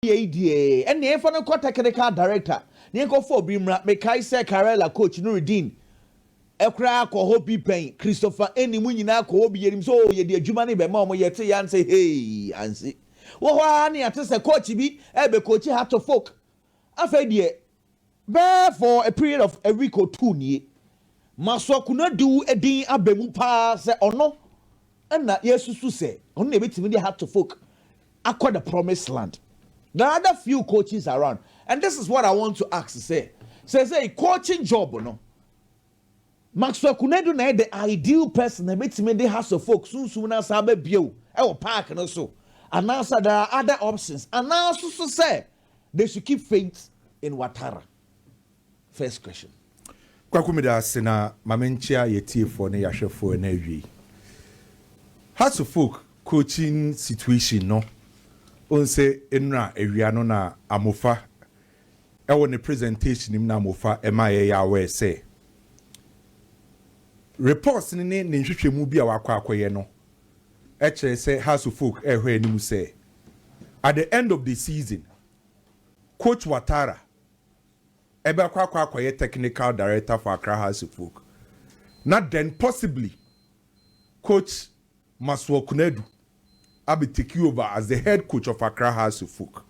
die and the for no technical director ne go for bimra me kai say Karela coach Nuruddin ekra ko hobi pen Christopher eni mu nyina ko hobi yerim so ye de adwuma ne be ma mo yete yan say hey ansi wo ho ani ate say coach bi be coach Heart to Folk afa die bear for a period of a week or two nie Maxwell Konadu edin abemu pa say ono na yesusu say ono na betimi de Heart to Folk acquire the promised land. There are other few coaches around, and this is what I want to ask. Say coaching job or no? Maxwell Konadu na the ideal person. Na betimi de Heart to Folk soon na sabe bio. E park and so. And now there are other options. And now so say they should keep faith in Ouattara. First question. Kwakumida sena mamenchia yetifo ne yahwefo na awie. Heart to Folk coaching situation no. On say enra awia no na amofa e won the presentation nim na amofa e ma ye ya we say reports ni ne nhwehwemu bi a wakwakoye no e kire say Heart to Folk e hwe anim say at the end of the season coach Ouattara e be akwakoye technical director for Accra Heart to Folk. Not then possibly coach Maxwell Konadu be taking over as the head coach of Accra Heart to Folk.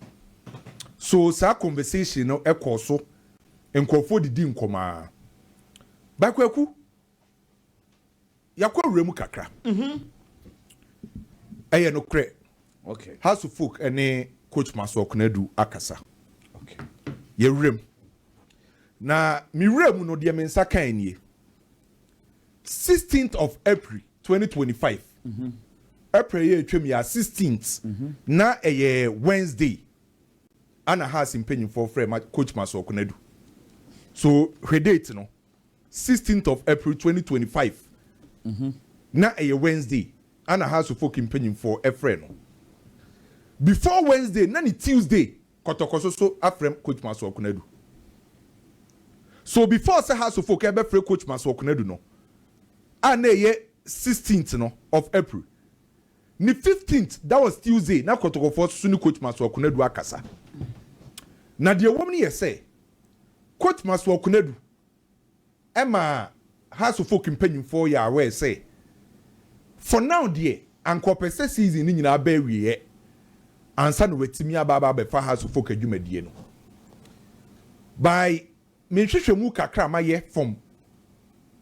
So sa conversation no ekoso enkofo didi nkoma. Bakweku yakwa remu kakra. Eye no kre. Okay. Heart to Folk ene coach Maxwell Konadu akasa. Okay. Ye rem. Na mi rem no de mensa kan nie. 16th of April 2025. April year 16th. Na Wednesday. Ana has impending for friend coach Maxwell Konadu. So her date no 16th of April 2025. Na Wednesday. Ana has to folk impending for a friend. Before Wednesday, nani Tuesday. Kotoko so a friend coach Maxwell Konadu. So before say has to folk ever free coach Maxwell Konadu no. Ana 16th no of April. Ni 15th, that was Tuesday. Na Kotoko for sunu coach Maxwell Konadu akasa. Na the woman here say, coach Maxwell Konadu, Emma has to folk impending for ya where say, for now dear, and compensate season in our berry, and son with Timia Baba before has to folk a jumedieno. By Minshisha Muka Kramaye from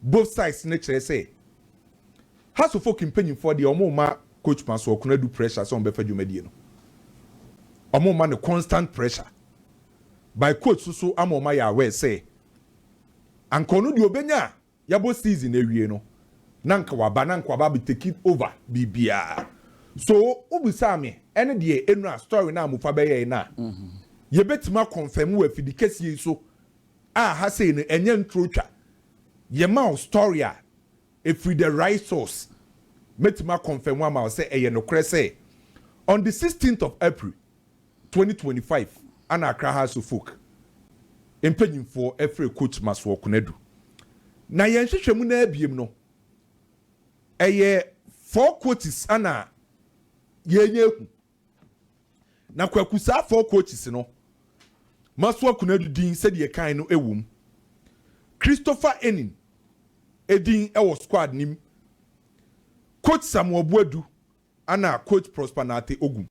both sides, nature say, has to folk impending for the Omoma. Coach Maxwell Konadu pressure so on befa dwumadi no omo man constant pressure by coach so amoma ya we say ankonu di obenya yabo season ewie no nanka waba be take it over bibia so ubisa me ene de enura story na amufa be ye na ye betima confirm we fi di kesi so ha say no enye ntrotwa ye ma story a if the right source metima confirm one ma say no say on the 16th of April 2025 ana Accra Heart to Folk impending for every coach Maxwell Konadu na yen hwehwemu na abiem no 4 coaches ana yenyehu na kwakusa 4 coaches no Maxwell Konadu din said ye kan no ewum Christopher Enin edin ewo squad nim coach Samuel Buadu ana coach Prosper Nate Ogum.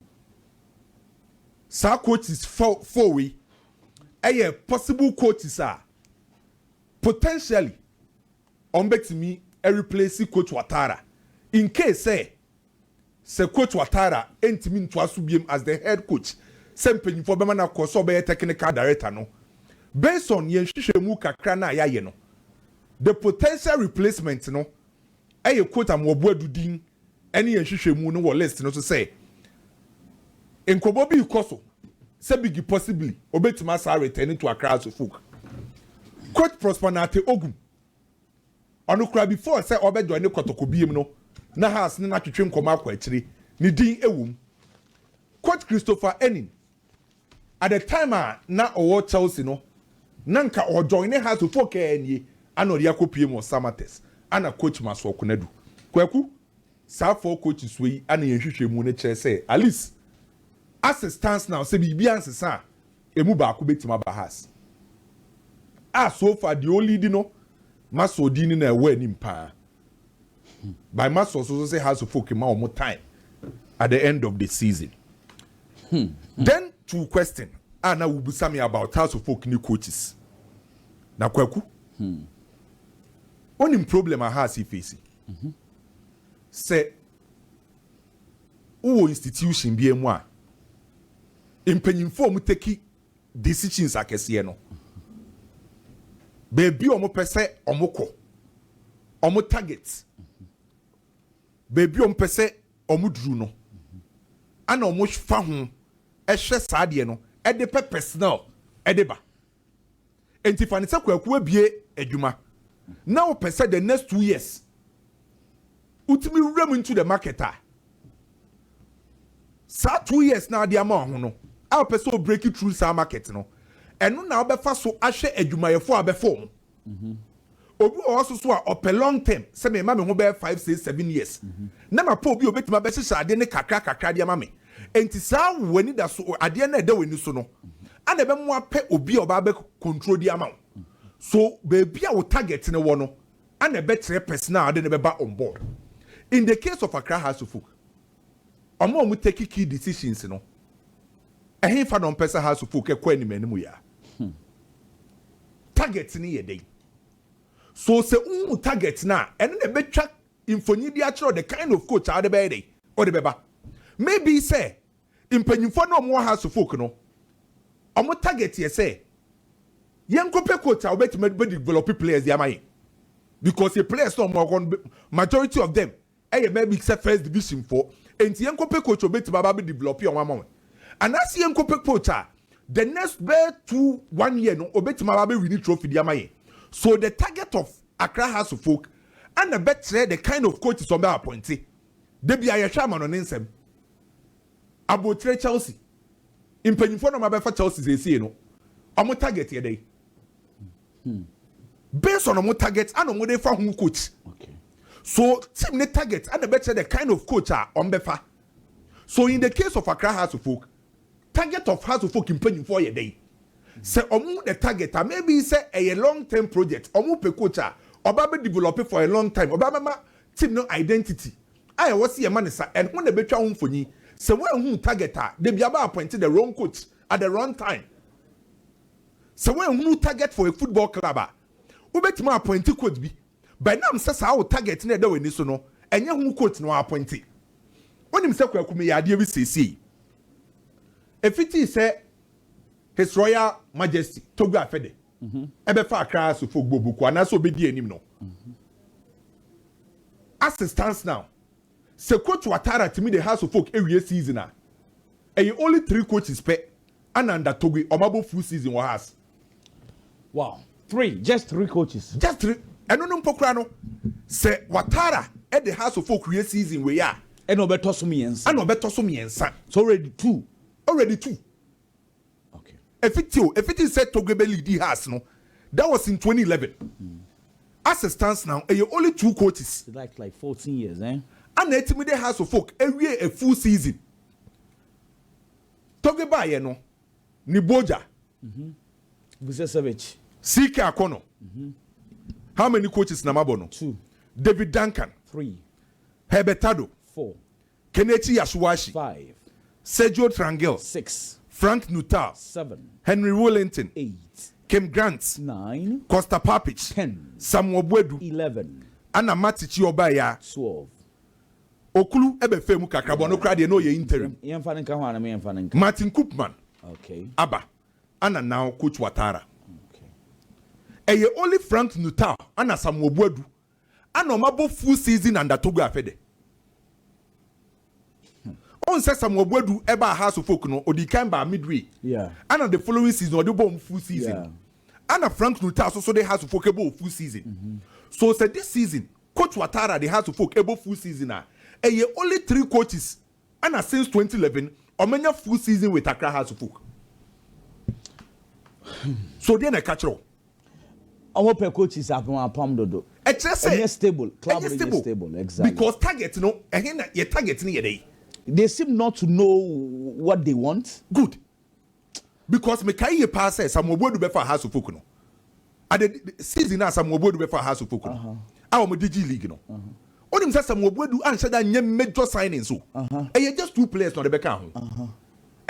Sa coaches 4 way possible coaches are potentially on betimi replace coach Ouattara in case say coach Ouattara entimi nto asubiem as the head coach sempeni for bema na koso be technical director no based on yen hwehwemu kakra na yaye no the potential replacement no coach am Buadu din ene yen hwehwemu no wo list no so say enkobo bi koso say big possibly obetima sa return to Accra to Folk coach Prosper Nate Ogum ono kura before say obedo ne Kotoko biem no na has ne na twetwe nkoma akwa akire ne din ewum coach Christopher Enin at the time na owo Chelsea no nanka o join ne has to Folk enie anori akopiem o Samates ana coach Maxwell Konadu kwaku sa 4 coaches we ana yenhwehwemu ne kire say at least as it stands now say bibi ansesa emu ba ko betima ba has so far the only no maso di ni na ewe ni mpa by maso so say has folk ma omo time at the end of the season. Then two question na we busa me about house of folk ni coaches na kwaku onim problem a has he facing say uwo institution bi emu a impanyimfo mu take decisions akese no baby omo pese omo ko omo target baby omo pese omo duru no ana omo fa ho ehwe saade no e de personal e de ba enti fa ne sakwaku abie adwuma now pese the next 2 years utimi rem into the market sa 2 years na de ama ho no a pese o break through sa market no eno na obefa so ahwe adwumayefo abefom obi also so a up long term say me ma me ho be 5 6 7 years na ma pa obi obetima be hyehyɛ ade ne kakra de ama me enti sa wani da so ade na eda wani so no ana be mo apɛ obi oba be control di ama so baby a wo target ne wo no ana be tre personal ade ne be ba on board. In the case of Accra House of Folk omo take key decisions no ehin fa don person House of Folk ekwa ni manimu ya target ni ye dey so se target na ene na betwa infoni di akiro the kind of coach ade be dey o de beba maybe say impanyimfo na omo House of Folk no omo target ye say yenkope coach a obetima be develop players ya mai because the players no more majority of them maybe except first division 4 enti yenkope coach obetima ba be develop your mama and as yenkope coach the next 1 year no obetima ba be win trophy di amaye. So the target of Accra House of Folk and the better the kind of coaches on be appointed. They be a chairman on insem. About Chelsea. In Pennyford no mabe for Chelsea they say no. Omo target here day. Based on omo target and omo dey for who coach. Okay. So team the target and the better the kind of coach are on befa. So in the case of Accra House of Folk, target of House of Folk in Pennyford here day. Say omu the target maybe say a long term project omu pe coach oba be develop for a long time oba mama team no identity I was see a man sa and when the betwa ho mfoni say when hu target they be about appointed the wrong coach at the wrong time. So when hu target for a football club ubetima appoint coach bi by now say sa wo target na da wani so no enye hu coach no appoint onim say kwakume ya ade bi sesi efiti say His Royal Majesty Togo Afede. Ebe fa Accra so folk bobuku ana so be di enim no. As it stands now, se coach Watara to me the House of Folk every season na. E only 3 coaches pe and under Togo omabo full season wa has. Wow. 3, just 3 coaches. Just 3. Eno no mpokra no. Se Watara at the House of Folk every season we ya. Eno beto so miensa. Ano beto so miensa. So already 2. Already 2. If it is said Togo lead has no, that was in 2011. As it stands now, only 2 coaches. Like 14 years, eh? And the House of Folk every year a full season. Togo ba ye no, Niboja, Savage, Sike Akono. How many coaches na mabono? 2. David Duncan, 3. Herbertado, 4. Kenichi Yasuwashi, 5. Sergio Trangel, 6. Frank Nuttall, 7. Henry Wellington, 8. Kim Grant, 9. Costa Papich, 10. Samuel Bwedu, 11. Anna Matichi Obaya, 12. Okulu ebe femu kakrabo no kra de no ye interim. Martin Koopman. Okay. Aba. Anna now coach Watara. Okay. Only Frank Nuttall Anna Samuel Bwedu. Anna omabo full season under Togo Afede. On says Samuel Bwedu eba House of Folk no odi kan ba midway. Yeah. And the following season odi bom full season. Yeah. And Frank Nuttall so they House of Folk ebo full season. So said this season coach Watara the House of Folk ebo full season only 3 coaches and since 2011 omenya full season with Accra House of Folk. So then I catch up. Our per coaches have one palm dodo. It's just stable. Club is stable. Exactly. Because target no, your target ni day. They seem not to know what they want. Good. Because me kai ye pass say some obodu be for house of folk no. At the season na some obodu be for house of folk no. Our DG league no. Onim say some obodu answer that nye major signing so. E just 2 players no the be kan ho.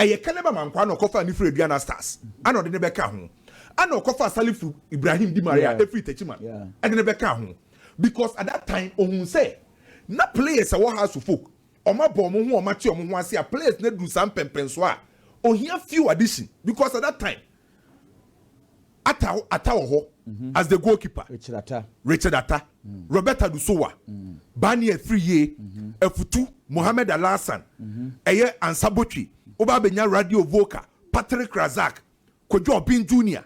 E Kaleba Mankwa no kofa ni free Diana Stars. Ano de be kan ho. Ano kofa Salifu Ibrahim Di Maria every techiman. E de be kan ho. Because at that time ohun say na players a house of folk. Oma bom ho oma ti omo ho ase a players na do some pempenso a ohia few addition because at that time Ata ho as the goalkeeper Richard Atta Roberta Dusowa Bani 3 year Efutu Mohamed Alassan Eye Ansabotri Oba Benya Radio Voka Patrick Razak Kojo Bin Jr.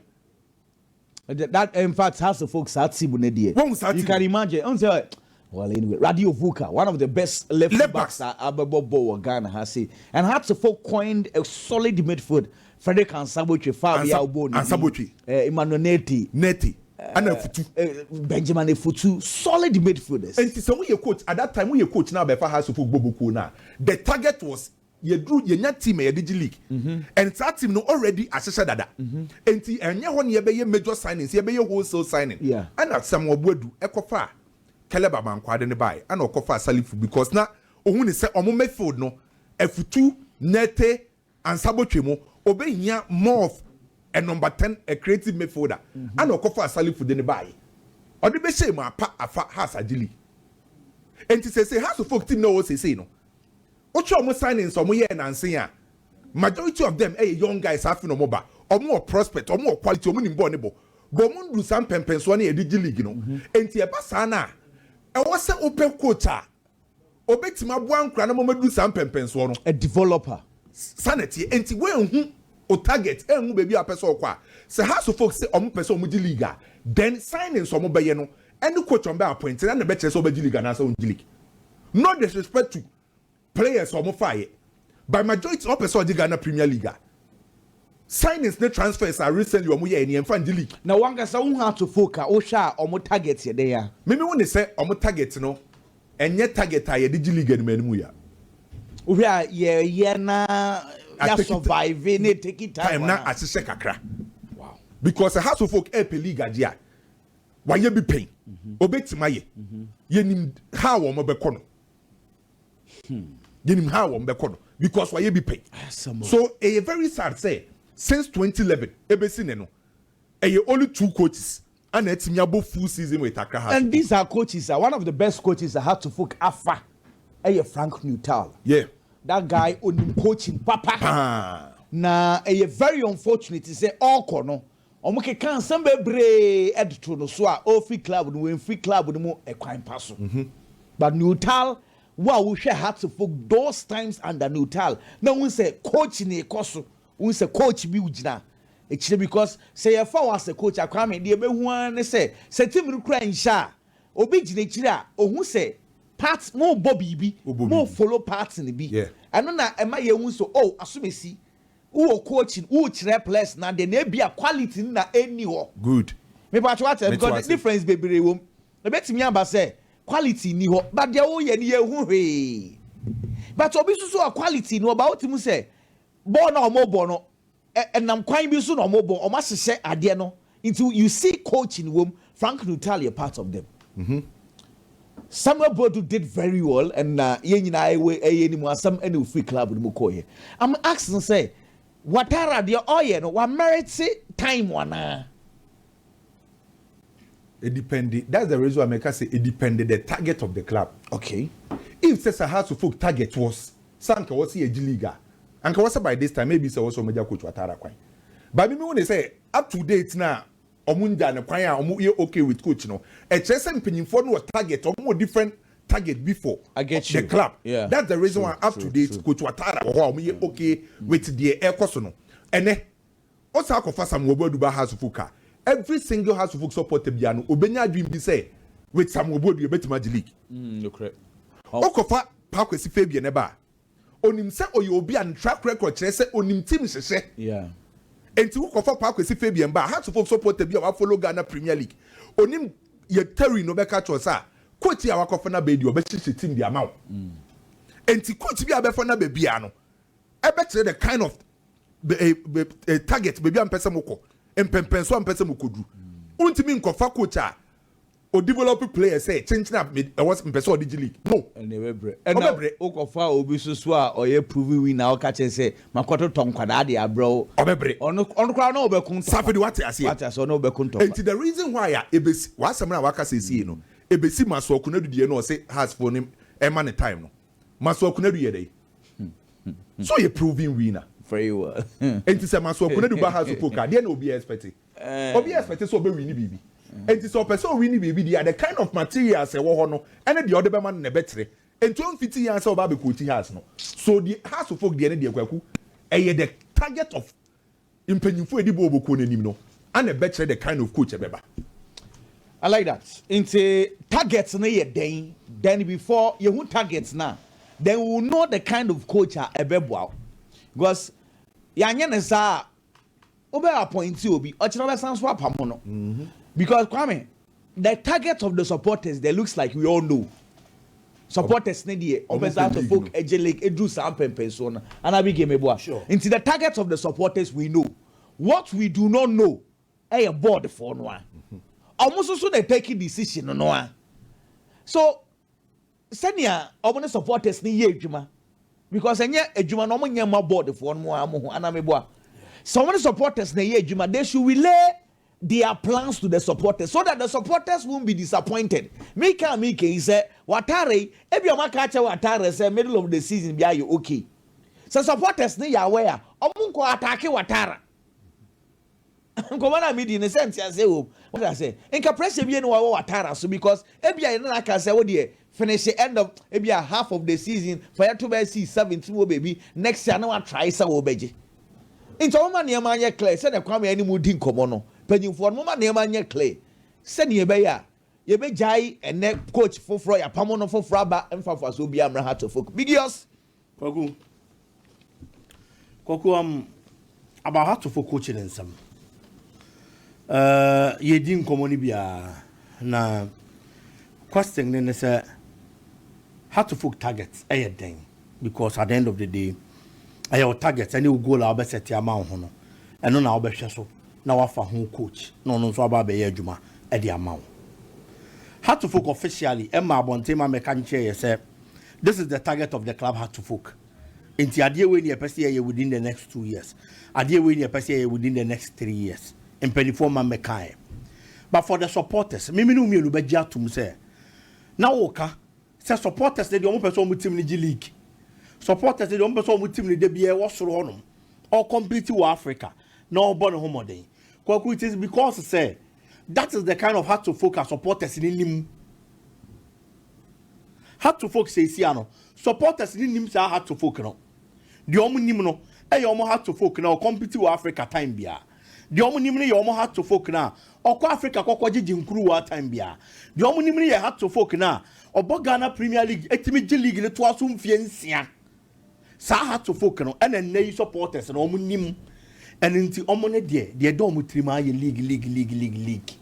That in fact has the folks at Sibunedi. You can imagine. Well, anyway, Radio Vuka, one of the best left backs that Ababo Ghana has seen, and Hatsufo coined a solid midfield. Frederick Ansabotri, Fabio Alboni, Ansabotri, Emmanuel Neti, and Benjamin Efutu, solid midfielders. And so we coach at that time. We coach now by House of Bobo now. The target was you drew your team a DG league, and that team no already assessed that. And you one ye be major signings, ye be wholesale signing. Yeah, and at some Wodu Ekofa. Kaleba Mankwa de ne buy and okofa Salifu because na ohun say omo midfield no Efutu Nete and Sabotwe mo obehia more of a number 10 a creative midfielder and okofa Salifu de ne buy odi be say ma pa afa has agili enti say has of folk team no say no ocho omo signings omo ye nanse a majority of them young guys have no moba omo prospect omo quality omo nimbo ne bo mo ndu sam pempenso na edigi league no enti e ba sa na I was an open coach. Obetima Buan Cranamo do some pempenso. A developer. Sanity, and when o target, and baby a person qua. So, how so folks say on person with the liga, then signing some bayeno, and the coach on bar point, and the better so by Gilligan as on Gillig. No disrespect to players or fire, by majority of person the Ghana Premier League. Signings, the transfers are recently on we and find the league. Now, one gets on how to focus or share or more targets here. There. Maybe when they say on more targets, no, and yet target I did league and menuya. We are na surviving it, take it time now as a second. Wow. Because a house of folk AP league idea. Why you be paying? Obey my ye nim how on my becono. You nim how on becono because why you be paying. So a very sad say. Since 2011, Ebesineno, only 2 coaches, and it's Nyabo full season with Accra. And these are coaches. One of the best coaches I had to folk Afa, Frank Nuttall. Yeah, that guy only coaching Papa. Na very unfortunate to say all corner. Omuke can some be editor no so a free club no free club no mo e kwan paso. But Nuttall, wow, we share had to folk those times under Nuttall. Now we say coaching e koso. We say coach bi ugina ekire because say you for as a coach akwame de be hu an say team no kra insha obi gina ekire a ohun say part mo bobby bi mo follow part ni bi eno na ema ye hu so oh asomesi wo coaching wo kire players na de na bia quality na any ho good me pa what because the difference be bere wom na betimi amba say quality ni ho but there wo ye ni ye hu hwe but obi so quality no about him say born or more born and I'm quite busy no more born or must say adiano into you see coaching womb Frank Nuttall a part of them. Samuel Bodu did very well and some any free club with Mukoye. I'm asking say what are the oil what merits time one it depended. That's the reason why I say it depended the target of the club. Okay. If says a house of folk target was Sanka was a Liga. And by this time, maybe so also media coach Watara Quine. But me when they say up to date now, Omunda and Quine, Omu okay with coach no. A chess and pinning for no target or more different target before. I get you. The club. Yeah. That's the reason why up to date coach Watara or me okay with the air cosono. And then also for some Woboduba house of Fuka. Every single house of Fuka support the Biano, Obenya dream be say with some Wobodu you better magic league. You're correct. Okofa Parkwesi Fabian Eba. Onim se oyobi an track record kire se onim team hyehyɛ yeah enti wo kofa pa kwesi Fabian ba how to support the bi a follow Ghana Premier League onim ye Terry no be catch us a coach ya wakofa na be di obehyehyɛ team di amaw enti coach bi abefa na baby ano ebe the kind of target baby am pese moko empempenso am pese mokodu untimi nkofa coach a o develop players say change na was pese o digi league no enebebre okofa obi susu a oye prove winner o ka che say makoto tonkwada de abro obebre ono kra na obekun safedi what ase no obekun to enti the reason why ebesi wasam na waka say no ebesi Maxwell Konadu de no say has for him e time no Maxwell Konadu ye dey so you proving winner very well enti say Maxwell Konadu ba has for ka dey na obi expect so be win bibi enti so person win bibi dey the kind of materials e wo ho no ene the other be man na betre enti on fiti yan say oba be coach house no so the house of folk dey na dey kwaku the target of impanyimfo edibo oboko nanim no and a better the kind of coach ebeba. I like that. Into targets na ye then before you who targets now, then we will know the kind of coach a ebebo. Because yanya na sa obe appoint obi ochinobe san swap amono. Because Kwame, the target of the supporters they looks like we all know. Supporters ne die obeza to folk ejele edu sam pempenso na and abi game ebo. Into the target of the supporters we know. What we do not know, a board for no one. Almost so they taking decision no one. So, senior, almost supporters ni ye juma because enye ejuma no mo nyama board for no one anameboa. So many supporters ni ye juma they should relay their plans to the supporters so that the supporters won't be disappointed. Make he say Watare, if you make Watare say middle of the season be you okay. So supporters ni ya aware, omunko attack Watara. Komana midi in a sense I say what I say inka pressure be no Watara so because ebia na can say what dey finish the end of ebia half of the season for you to be see 17 baby next year na try say wo beje into woman na ma clear say na kwame ani mu din komo no panyimfo no ma na ma clear say na be ya ye be jai ene coach foforo ya pamo no foforo aba emfa so bia mra hat of bigios Kwaku about how to for coaching and some ye din komoni bia na question ne say how to folk targets den because at the end of the day your targets any goal a be set amount ho no eno na obehwe so na wafa ho coach no no so aba be ye adwuma e the amount how to folk officially Emma Abontema mekanche say this is the target of the club how to folk enti ade we ne pese ye within the next 2 years ade we ne pese ye within the next 3 years in penifoma mekai but for the supporters mimi no mielu be giatum say na woka say supporters dey omo person mu team ni G League supporters dey omo person mu team ni de bia wo soro honom all compete with Africa no born homoden kwaku it is because say that is the kind of how to focus supporters ni nim how to focus say siano supporters ni nim say how to focus no de omo nim no e omo how to focus na compete with Africa time bia the omo nimni ye omo hat to folk na okwa Africa kokko gigi nkuru wa time bia the omo nimni ye hat to folk na obo Ghana Premier League etimi G League ne to aso mfie nsia sa hat to folk no ena nei supporters na omo nim en nti omo ne de do omo trima ye league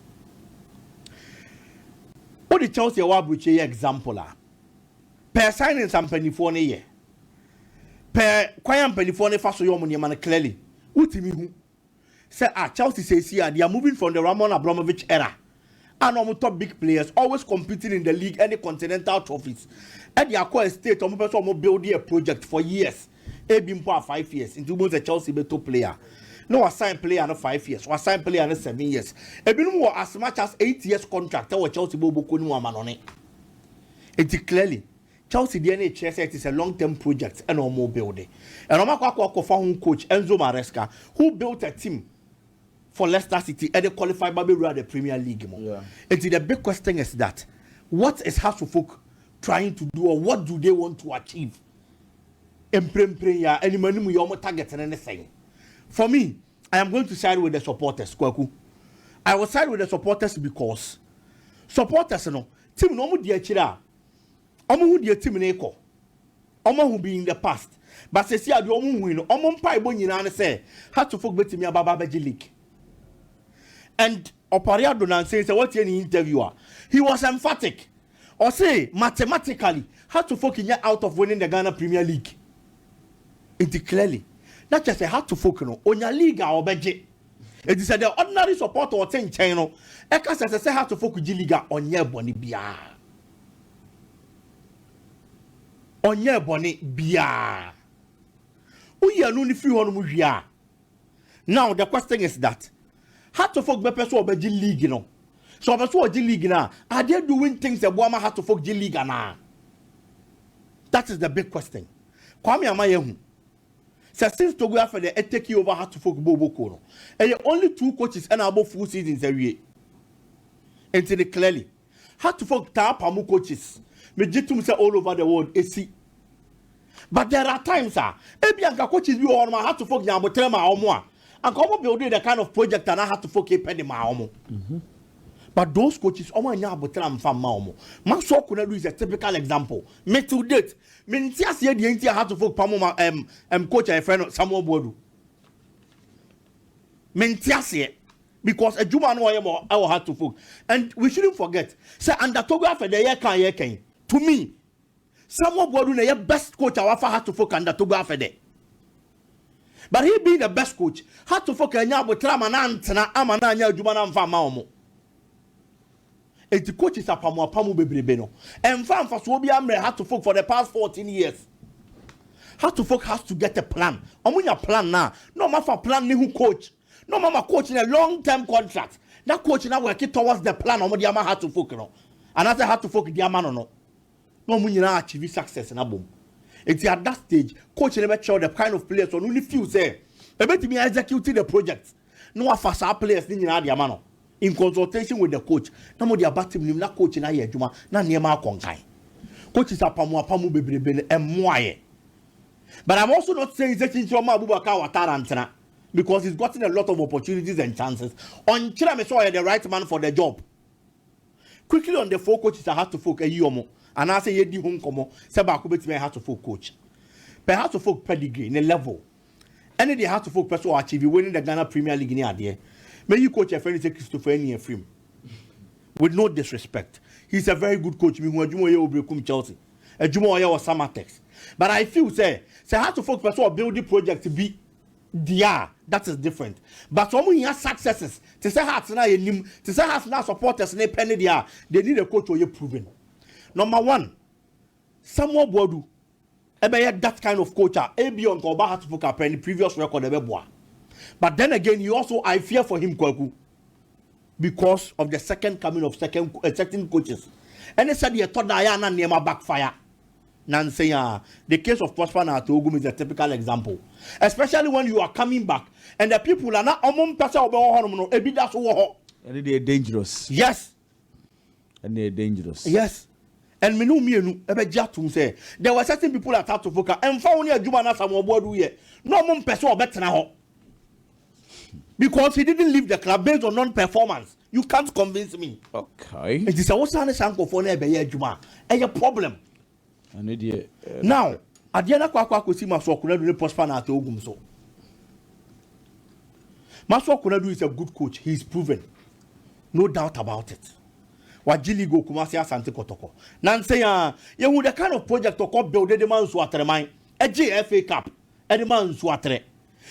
o the Chelsea wa bruche ye example a per signing some penifo ne ye per kwaya penifo ne fa so ye omo ne man clearly utimi hu say Chelsea says here they are moving from the Roman Abramovich era and top big players always competing in the league any continental trophies and they acquire state person build a project for years a been for 5 years into most the Chelsea beto player no assign player no 5 years or assign player no 7 years e been more as much as 8 years contract or Chelsea bobo ko ni amanone it clearly Chelsea DNA say it is a long-term project and more building and Omakwa for coach Enzo Maresca who built a team for Leicester City and they qualified by the Premier League. Yeah. And the big question is that what is Hasselhoff trying to do or what do they want to achieve? Any money you target and anything. For me, I am going to side with the supporters. Kwaku. I will side with the supporters because supporters no team no mu dia chira. Omo hu dia team na eko. Omo hu be in the past. But say see ade omo hu no omo mpa ebo nyina ne say Hasselhoff betimi ababa ba league. And Opariado nan say what any interviewer he was emphatic. or say mathematically how to folk out of winning the Ghana Premier League. It clearly not just say how to folk on your league or budget. It is the ordinary support or 10 channel. Eka say how to folk liga on your boni bia. On your boni bia. We are no free on muia. Now the question is that how to folk be person or league no. So person or league na are they doing things that Boama how to folk league na? That is the big question. Kwame Amayehu. So since to go after the take you over how to folk Boboko. And only 2 coaches and above full seasons every year. Until they clearly. How to folk tap amu coaches. Mejitum say all over the world. AC. But there are times, Ebianka coaches you on my how to folk Yamotrema or more. And come up building the kind of project that I have to folk a penny my But those coaches, Oma Yabotram from Maumo. Maxwell Konadu is a typical example. Me to date. Mintias here the entire how to folk Pamoma coach a friend of Samuel Bodu. Mintias here. Because a Juma no more I will have to folk. And we shouldn't forget. Say and the Togo for the year can. To me, Samuel Bodu the best coach I ever had to folk and the Togo for the. But he being the best coach, had to folk a Yabotram and Antana Amana Jumana from Maumo. The coaches are pamu bebrebe. And fan for Swabia had to folk for the past 14 years. How to folk has to get a plan. Omunya plan now. No matter plan ni who coach. No mama coach in a long-term contract. That coach now working towards the plan. Omo diama had to folk no. And after had to folk diama no. No munya achieve success in a boom. It's at that stage, coach never show the kind of players on only few say. Ebe me executing the project. No afasa players ni na diama no. In consultation with the coach, na mo dia batim nim na coach na ye adwuma na niema akonkan. Coach is apamu bebrebe emmoaye. But I'm also not saying that Chioma Abubakar Watara antena because he's gotten a lot of opportunities and chances. On Chira me saw the right man for the job. Quickly on the 4 coaches I had to folk a yomo and I say ye di home komo se ba ko betime had to folk coach. Perhaps to folk pedigree in a level. Any they had to folk person achieve winning the Ghana Premier League in ade. May you coach a friend say Christopher Any Film. With no disrespect. He's a very good coach. Me who Ajumo ye obrekum Chelsea. Ajumo ye was Samatex. But I feel say how to focus on building project to be there. That is different. But some here successes. To say how to na to say how to na supporters na penny there. They need a coach who you proven. Number 1, Samuel Bodu. Ebe that kind of coach. Ebi on Koba had to focus on the previous record ebe boa. But then again, you also I fear for him Kwaku because of the second coming of certain coaches. And they said he thought that I am near backfire. Nancy, the case of Prosper Natogum is a typical example. Especially when you are coming back and the people are not among person and they are dangerous. Yes. And they are dangerous. Yes. And me say there were certain people that had to focus and found a Jumana Samobodu here. No among person better now. Because he didn't leave the club based on non-performance. You can't convince me. Okay. It is a sanko for a Juma. And a problem. Now, at the end of Kwakwa Maxwell Konadu Prosper Natogum so. Maxwell Konadu is a good coach. He is proven. No doubt about it. Wajili go Kumasi Asante Kotoko. Nancy, you would the kind of project to call build the man Swatermine, a JFA Cup, and the man Swatre.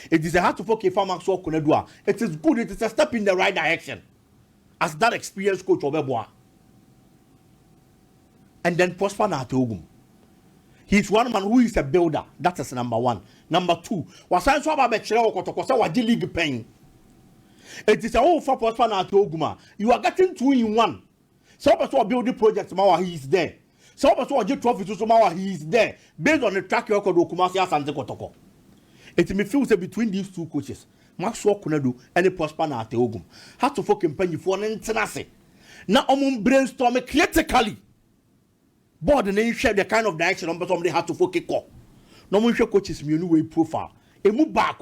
It is a hard to focus for Maxwell Konadu. It is good, it is a step in the right direction. As that experienced coach of Eboa. And then Prosper Natogum. He's one man who is a builder. That is number 1. Number 2, Wasan Swaba Bechere Kotoko Wajili League paying. It is a whole for Prosper Natoguma. You are getting 2 in 1. Some person building projects, he is there. Some person get trophy to Somawa, he is there. Based on the track record of Kumasi Asante Kotoko. It may feel between these 2 coaches, Maxwell Konadu and the Prosper Natogum, have to fucking penny for an international. Now, I'm brainstorming critically. Board and then share the kind of direction on somebody have to focus on. No one show coaches me new way profile. A move back.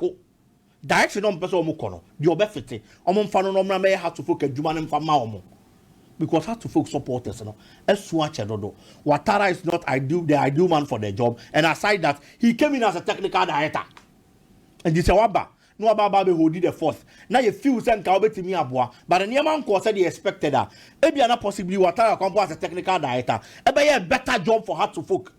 Direction on person Mukono. The obefite. Fano no may have to focus Juman for Maomo. Because have to focus supporters, as Swatch Dodo. Watara is not the ideal man for the job. And aside that, he came in as a technical director. And this Waba. no aba be hold the fourth na you feel say nka obetimi aboa but the man ko say they expected that e bia na possibly Watara Kwampo as a technical director e be a better job for her to folk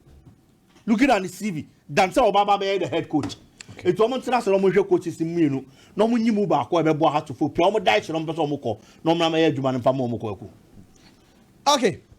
looking at the CV than say Obaba be the head coach. It almost na so mo hwe coaches mienu no mo nyimu ba ko e be bo her to folk pe o mo die so no person mo ko no mo na me adwuma no fa mo ko aku. Okay,